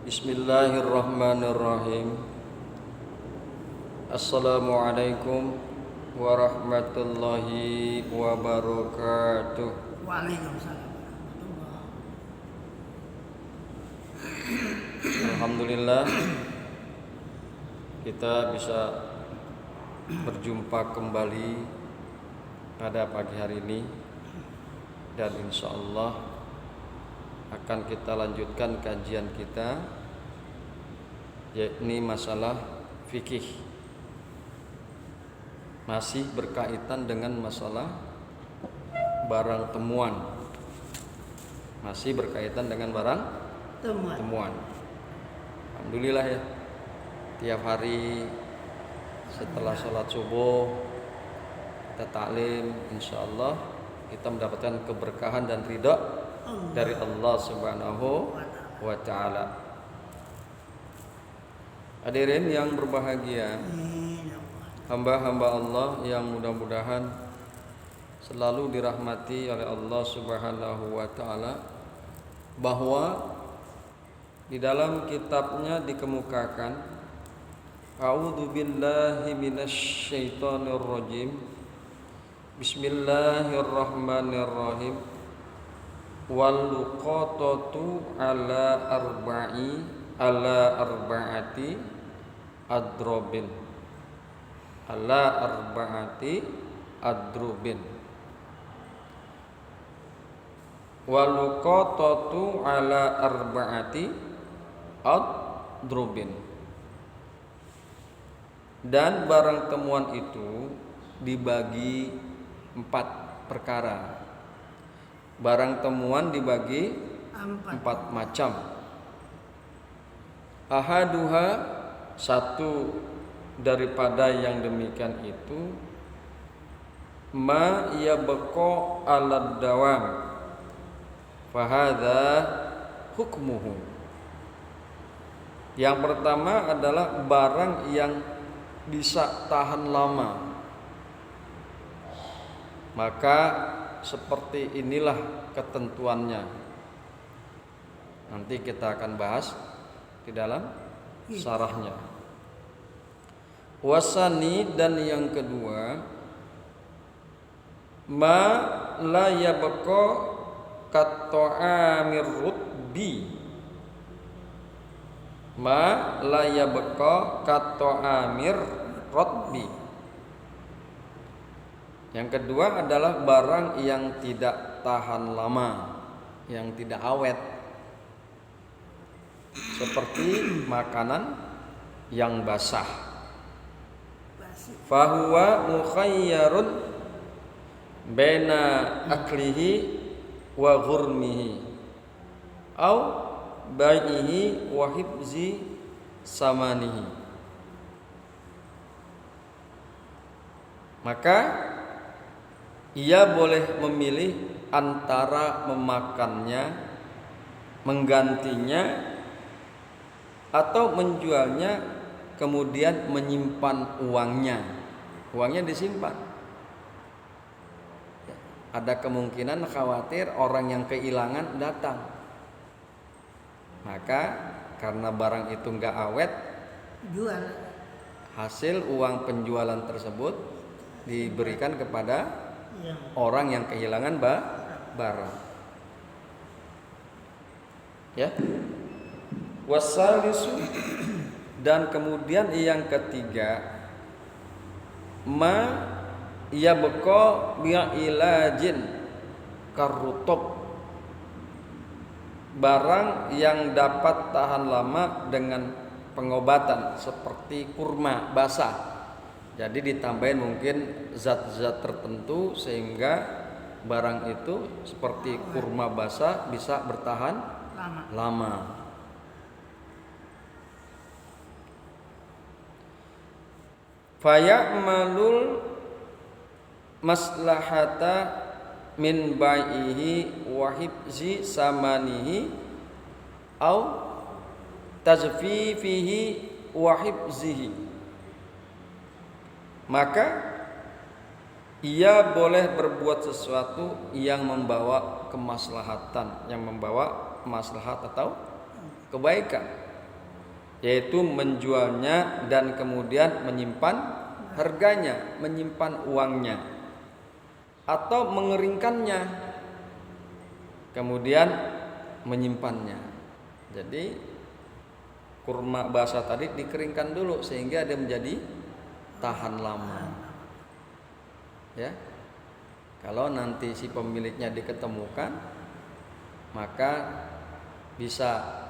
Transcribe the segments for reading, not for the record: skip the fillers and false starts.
Bismillahirrahmanirrahim. Assalamualaikum warahmatullahi wabarakatuh. Waalaikumsalam warahmatullahi. Alhamdulillah kita bisa berjumpa kembali pada pagi hari ini, dan insya Allah akan kita lanjutkan kajian kita, yakni masalah fikih, masih berkaitan dengan masalah barang temuan, masih berkaitan dengan barang temuan. Alhamdulillah ya, tiap hari setelah sholat subuh kita taklim, insya Allah kita mendapatkan keberkahan dan ridha dari Allah Subhanahu wa Ta'ala. Hadirin yang berbahagia, hamba-hamba Allah yang mudah-mudahan selalu dirahmati oleh Allah Subhanahu wa Ta'ala, bahwa di dalam kitabnya dikemukakan, A'udzu billahi minasy syaithanir rajim. Bismillahirrahmanirrahim. Wal luqatatu ala arba'ati adrobin. Ala arba'ati adrobin. Wal luqatatu ala arba'ati adrobin. Dan barang temuan itu dibagi 4 perkara. Barang temuan dibagi 4 macam. Ahaduha, satu daripada yang demikian itu, ma yabqa 'alad dawam fahadha hukmuhu. Yang pertama adalah barang yang bisa tahan lama, maka seperti inilah ketentuannya. Nanti kita akan bahas di dalam syarahnya. Wasani, dan yang kedua, ma la yabqa kat'amir rutbi. Ma la yabqa kat'amir rutbi. Yang kedua adalah barang yang tidak tahan lama, yang tidak awet, seperti makanan yang basah. Fahuwa mukhayyarun baina aklihi wa ghurmihi au bai'ihi wa hifzi samanihi. Maka ia boleh memilih antara memakannya, menggantinya, atau menjualnya, kemudian menyimpan uangnya. Uangnya disimpan. Ada kemungkinan khawatir orang yang kehilangan datang. Maka karena barang itu enggak awet, Jual. hasil uang penjualan tersebut diberikan kepada orang yang kehilangan barang. Ya. Wasalisu, dan kemudian yang ketiga, ma yabqa bi'ilajin karutub. Barang yang dapat tahan lama dengan pengobatan, seperti kurma basah. Jadi ditambahin mungkin zat-zat tertentu sehingga barang itu seperti kurma basah bisa bertahan lama. Faya'malul maslahata min bai'ihi wa hifzi samanihi au tajfifihi wa hifzihi. Maka ia boleh berbuat sesuatu yang membawa kemaslahatan, yang membawa maslahat atau kebaikan, yaitu menjualnya dan kemudian menyimpan harganya, menyimpan uangnya, atau mengeringkannya kemudian menyimpannya. Jadi kurma basah tadi dikeringkan dulu sehingga dia menjadi tahan lama. Ya. Kalau nanti si pemiliknya diketemukan, maka bisa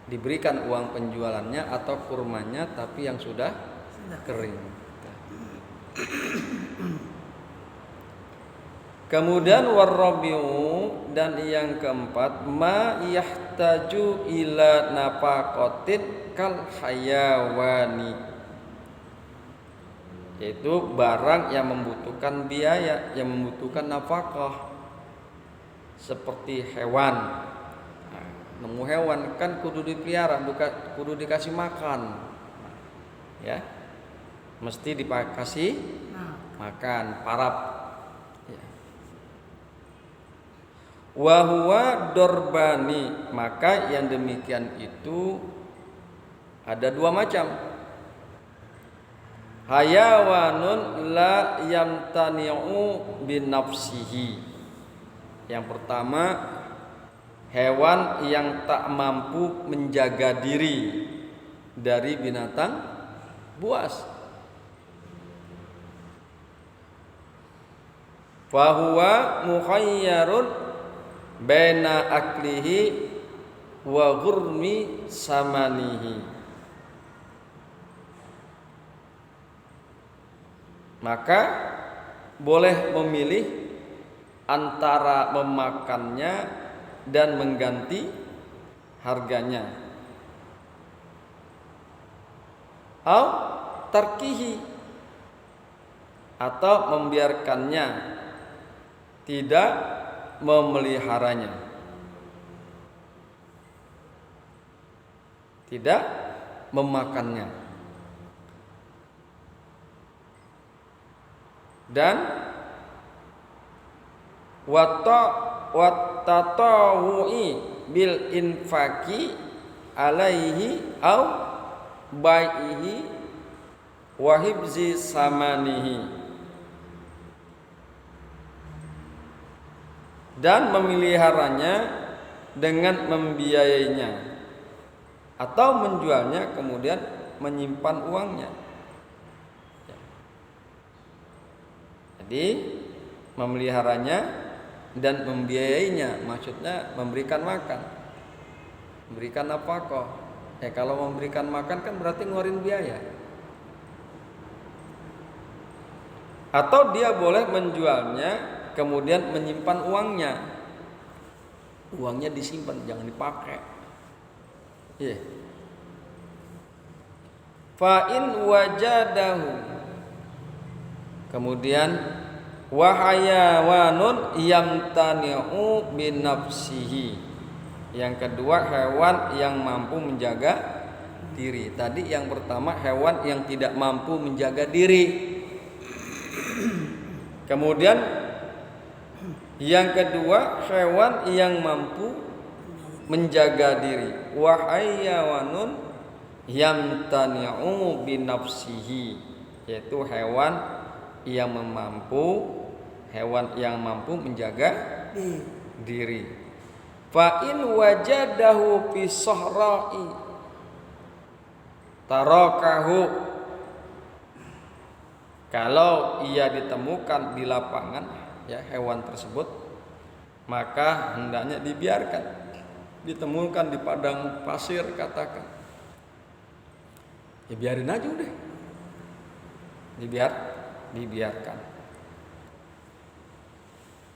diberikan uang penjualannya atau kurmanya tapi yang sudah kering. Kemudian warabiu, dan yang keempat, ma yahtaju ila nafaqatin kal hayawani, yaitu barang yang membutuhkan biaya, yang membutuhkan nafkah, seperti hewan. Nah, nemu hewan kan kudu dipelihara, kudu dikasih makan, ya, mesti dikasih makan, parap. Ya. Wahuwa dorbani, maka yang demikian itu ada dua macam. Hayawanun la yamtani'u binafsihi. Yang pertama, hewan yang tak mampu menjaga diri dari binatang buas. Fahuwa mukhayyarun baina aklihi wa ghurmi samanihi. Maka boleh memilih antara memakannya dan mengganti harganya, atau tarkihi, atau membiarkannya, tidak memeliharanya, tidak memakannya. Dan watatawu'i bil infaki alaihi au bai'ihi wa hibzi samanihi, dan memeliharanya dengan membiayainya atau menjualnya kemudian menyimpan uangnya. Jadi memeliharanya dan membiayainya, maksudnya memberikan makan, memberikan nafkah. Kalau memberikan makan kan berarti ngeluarin biaya. Atau dia boleh menjualnya kemudian menyimpan uangnya. Uangnya disimpan, jangan dipakai. Yeah. Fa in wajadahu, kemudian wahayawanun yamtani'u binafsihi. Yang kedua, hewan yang mampu menjaga diri. Tadi yang pertama hewan yang tidak mampu menjaga diri. Kemudian yang kedua hewan yang mampu menjaga diri. Wahayawanun yamtani'u binafsihi, yaitu hewan yang mampu menjaga diri. Fa in wajadahu fi sahra'i tarakahu, kalau ia ditemukan di lapangan, ya, hewan tersebut, maka hendaknya dibiarkan. Ditemukan di padang pasir katakan, ya biarin aja udah, dibiarkan.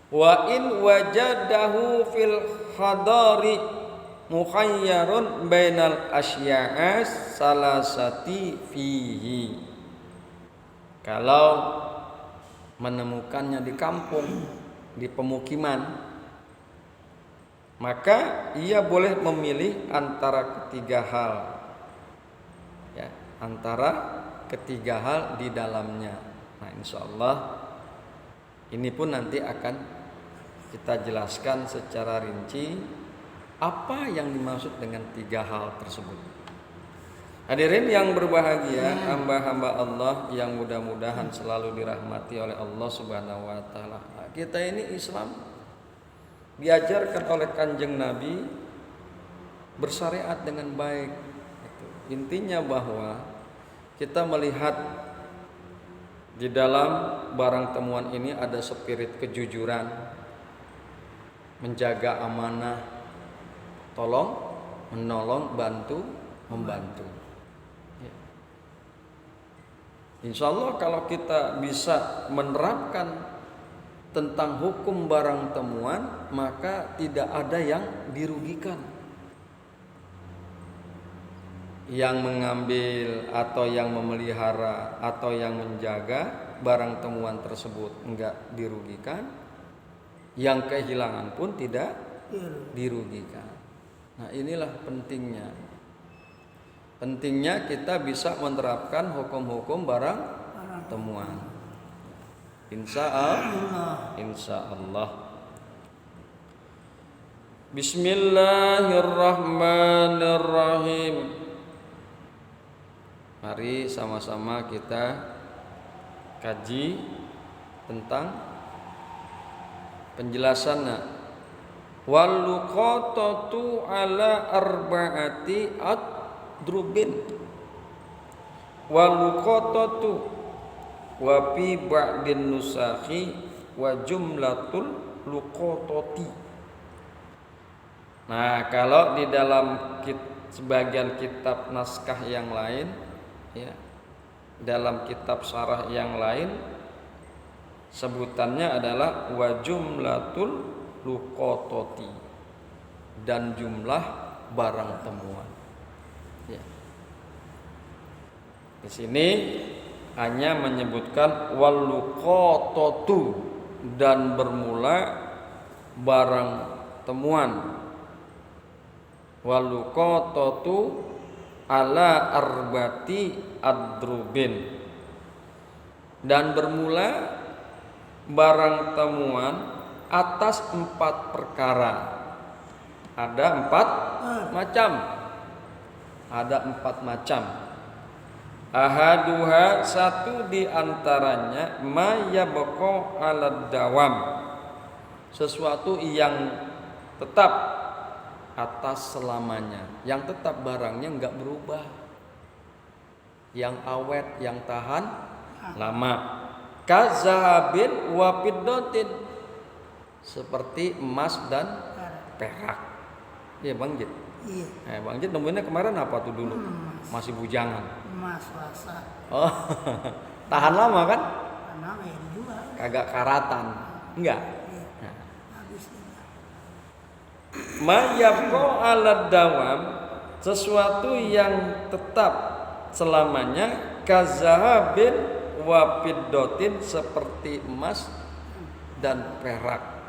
Wa in wajadahu fil hadari mukhayyarun bainal asya'as salasati fihi, kalau menemukannya di kampung, di pemukiman, maka ia boleh memilih antara ketiga hal, ya, antara ketiga hal di dalamnya. Nah, insyaallah ini pun nanti akan kita jelaskan secara rinci Apa yang dimaksud dengan 3 hal tersebut? Hadirin yang berbahagia, hamba-hamba Allah yang mudah-mudahan selalu dirahmati oleh Allah Subhanahu wa taala. Kita ini Islam diajarkan oleh Kanjeng Nabi bersyariat dengan baik. Intinya bahwa kita melihat di dalam barang temuan ini ada spirit kejujuran, menjaga amanah, tolong, menolong, bantu, membantu. Ya. Insya Allah kalau kita bisa menerapkan tentang hukum barang temuan, maka tidak ada yang dirugikan. Yang mengambil atau yang memelihara atau yang menjaga barang temuan tersebut enggak dirugikan, yang kehilangan pun tidak dirugikan. Nah, inilah pentingnya kita bisa menerapkan hukum-hukum barang temuan. Insya Allah. Bismillahirrahmanirrahim. Mari sama-sama kita kaji tentang penjelasannya. Wal luqatatu ala arba'ati adrubin. Wal luqatatu wa fi ba'din nusakhi wa jumlatul luqatati. Nah, kalau di dalam sebagian kitab naskah yang lain, ya, dalam kitab syarah yang lain sebutannya adalah wa jumlatul luqatati, dan jumlah barang temuan. Ya. Di sini hanya menyebutkan wal luqatatu, dan bermula barang temuan. Wal luqatatu ala arbati adrubin, dan bermula barang temuan atas 4 perkara. Ada 4 macam. Ada 4 macam. Ahaduha, satu di antaranya ma yabqa 'alad dawam, sesuatu yang tetap atas selamanya, yang tetap barangnya enggak berubah, yang awet, yang tahan lama. Kazahabin wa fiddatin, seperti emas dan perak. Iya Bang Jid. Iya. Bang Jid nemuinnya kemarin apa tuh dulu? Masih bujangan. Emas wasa. Oh, tahan lama kan? Karena yang dijual. Kagak karatan. Enggak. Iya. Habis ini. Ma yabqa 'alad dawam, sesuatu yang tetap selamanya. Kazahabin wa fiddatin, seperti emas dan perak.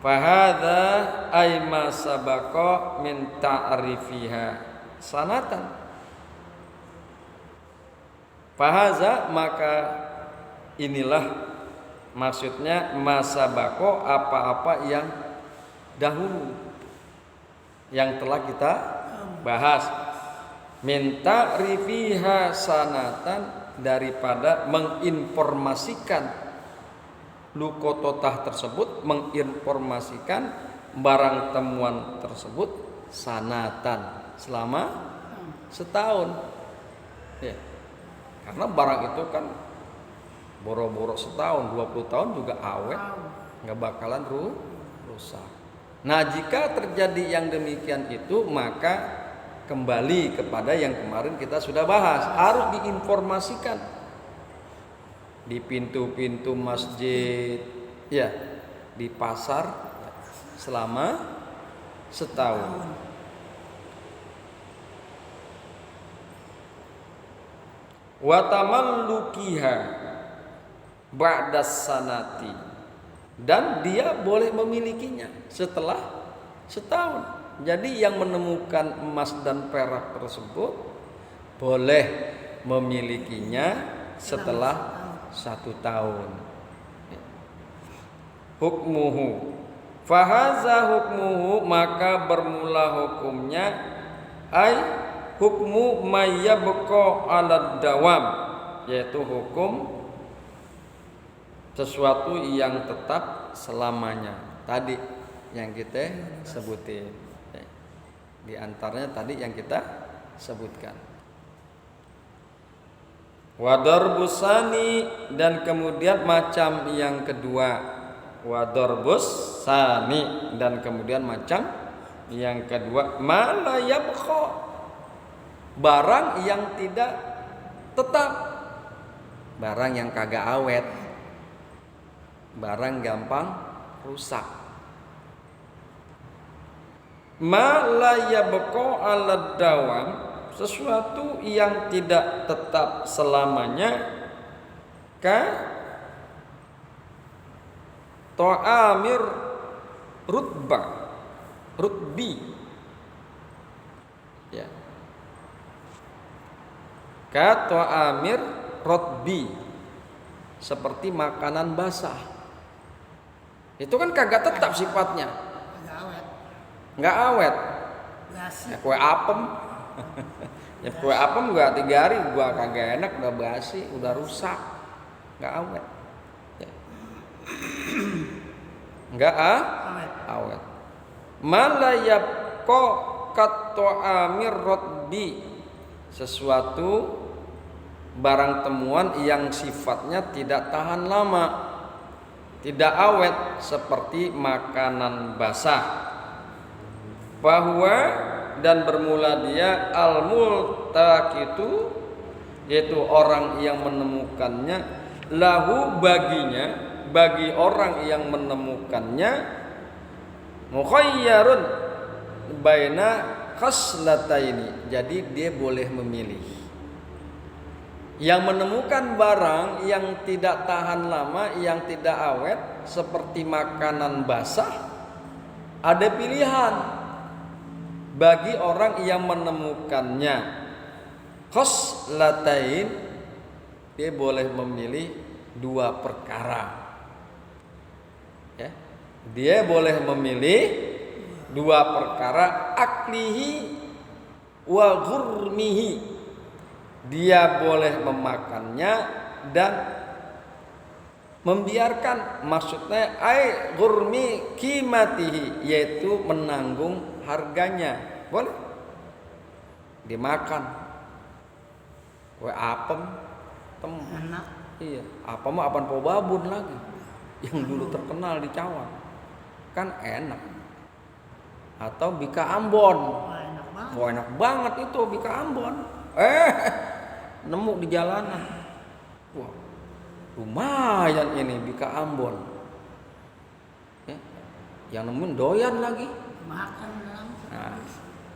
Fahadha ay ma sabaqa min ta'rifiha sanatan. Fahaza, maka inilah maksudnya ma sabaqa, apa-apa yang dahulu yang telah kita bahas. Min ta'rifiha sanatan, daripada menginformasikan luqatah tersebut, menginformasikan barang temuan tersebut sanatan, selama setahun. Ya. Karena barang itu kan boro-boro setahun, 20 tahun juga awet, nggak bakalan rusak. Nah, jika terjadi yang demikian itu, maka kembali kepada yang kemarin kita sudah bahas, harus diinformasikan di pintu-pintu masjid, ya, di pasar selama setahun. Wa tamallukiha ba'das sanati, dan dia boleh memilikinya setelah setahun. Jadi yang menemukan emas dan perak tersebut boleh memilikinya setelah 1 tahun. Hukmuhu, Fahaza hukmuhu, maka bermula hukumnya ai hukmu mayyabqa 'alad dawam, yaitu hukum sesuatu yang tetap selamanya. Tadi yang kita sebutin. Di antaranya tadi yang kita sebutkan. Wadarbusani, dan kemudian macam yang kedua. Wadarbusani, dan kemudian macam yang kedua, mala yabqa, barang yang tidak tetap, barang yang kagak awet, barang gampang rusak. Ma la yabqa 'alad dawam, sesuatu yang tidak tetap selamanya, ka ta'amir rutbi, ya, ka ta'amir rutbi, seperti makanan basah. Itu kan kagak tetap sifatnya, Agak awet. nggak awet. Basi. Ya, kue apem. Ya, kue apem gua 3 hari gua kagak enak, udah basi, udah rusak, nggak awet. Ya. Nggak Awet. awet. Malayab ko kato'amir rotbi, sesuatu barang temuan yang sifatnya tidak tahan lama, tidak awet, seperti makanan basah. Bahwa, dan bermula dia al-multaqitu, yaitu orang yang menemukannya, lahu, baginya, bagi orang yang menemukannya, mukhayyarun baina khaslataini, jadi dia boleh memilih. Yang menemukan barang yang tidak tahan lama, yang tidak awet, seperti makanan basah, ada pilihan bagi orang yang menemukannya. Khoslatain, dia boleh memilih 2 perkara. Ya, dia boleh memilih 2 perkara, aklihi wa ghurmihi. Dia boleh memakannya dan membiarkan, maksudnya ai ghurmi qimatihi, yaitu menanggung harganya. Boleh dimakan. Kue apem Enak. iya, apa mah apaan po babun lagi yang dulu terkenal di Cawang, kan enak. Atau bika Ambon. Wah, enak banget. Wah, enak banget itu bika Ambon. Nemu di jalanan. Wah, lumayan ini bika Ambon. Ya, yang nemuin doyan lagi. Makan dalam. Nah,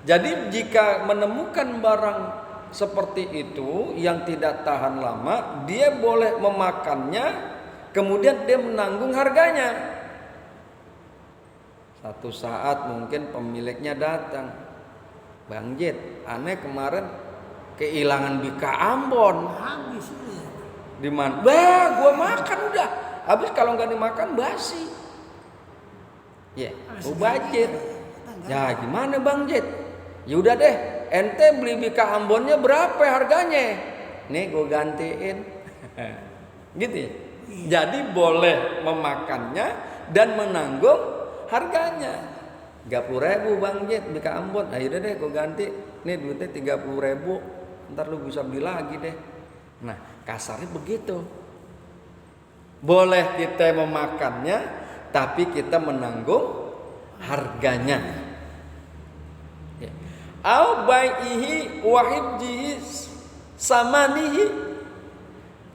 jadi jika menemukan barang seperti itu yang tidak tahan lama, dia boleh memakannya, kemudian dia menanggung harganya. Satu saat mungkin pemiliknya datang, Bang Jet, aneh kemarin kehilangan bika Ambon. Habis itu ya. Di mana? Bah, gua makan udah. Habis kalau nggak dimakan basi. Ya, gua budget. Ya gimana Bang Jet? Ya udah deh, ente beli bika Ambonnya berapa harganya? Nih gue gantiin. Gitu ya. Jadi boleh memakannya dan menanggung harganya. 30.000 Bang Jet bika Ambon. Nah yaudah deh gue ganti. Nih duitnya 30.000. Ntar lu bisa beli lagi deh. Nah kasarnya begitu. Boleh kita memakannya, tapi kita menanggung harganya. Au baihi wa hibjihi samanihi,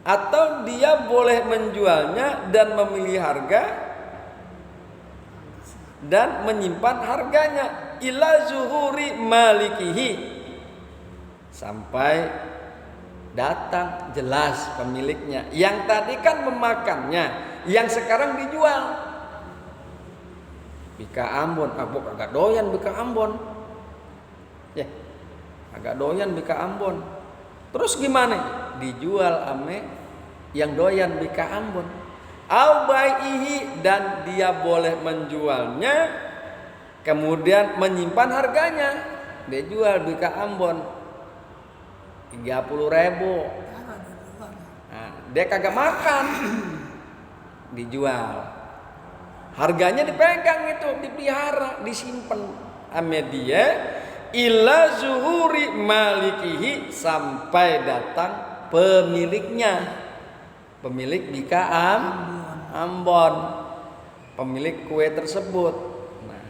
atau dia boleh menjualnya dan memilih harga dan menyimpan harganya ila zuhuri malikihi, sampai datang jelas pemiliknya. Yang tadi kan memakannya, yang sekarang dijual. Bika Ambon, aku agak doyan bika Ambon. Ya, agak doyan bika Ambon. Terus gimana? Dijual ame yang doyan bika Ambon. au baihi, dan dia boleh menjualnya kemudian menyimpan harganya. Dia jual di ka Ambon 30.000. Nah, dia kagak makan, dijual. Harganya dipegang itu, dipelihara, disimpan ame dia ila zuhuri malikihi, sampai datang pemiliknya. Pemilik di ka Ambon, pemilik kue tersebut. Nah,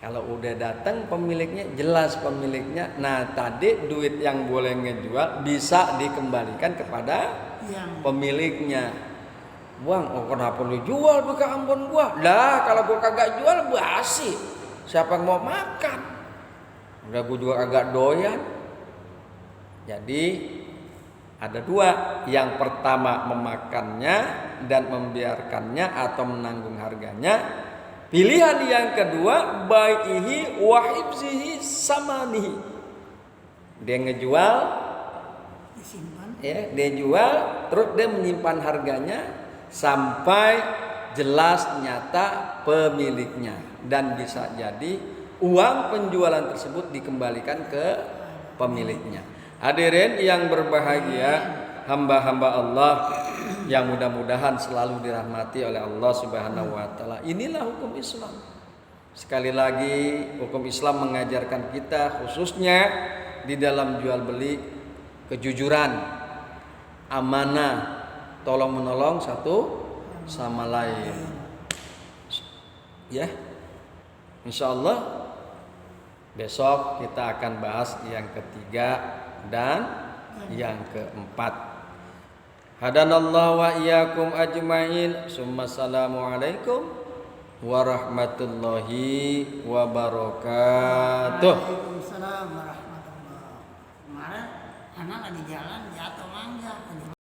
kalau udah datang pemiliknya, jelas pemiliknya. Nah, tadi duit yang boleh ngejual bisa dikembalikan kepada pemiliknya. Bang, oh kenapa lu jual ke Ambon gua? Lah, kalau gua kagak jual basi. Siapa yang mau makan? Udah gua juga agak doyan. Jadi ada dua. Yang pertama memakannya dan membiarkannya atau menanggung harganya. Pilihan yang kedua baihi wa hifzihi samanihi. Dia ngejual, ya, dia jual terus dia menyimpan harganya sampai jelas nyata pemiliknya, dan bisa jadi uang penjualan tersebut dikembalikan ke pemiliknya. Hadirin yang berbahagia, hamba-hamba Allah yang mudah-mudahan selalu dirahmati oleh Allah Subhanahu wa taala. Inilah hukum Islam. Sekali lagi, hukum Islam mengajarkan kita khususnya di dalam jual beli kejujuran, amanah, tolong menolong satu sama lain. Ya. Insyaallah besok kita akan bahas yang ketiga dan yang keempat. Hadanallahu wa iyyakum ajmain. Assalamualaikum warahmatullahi wabarakatuh. Waalaikumsalam warahmatullahi wabarakatuh. Kemarin anak lagi jalan jatuh mangga.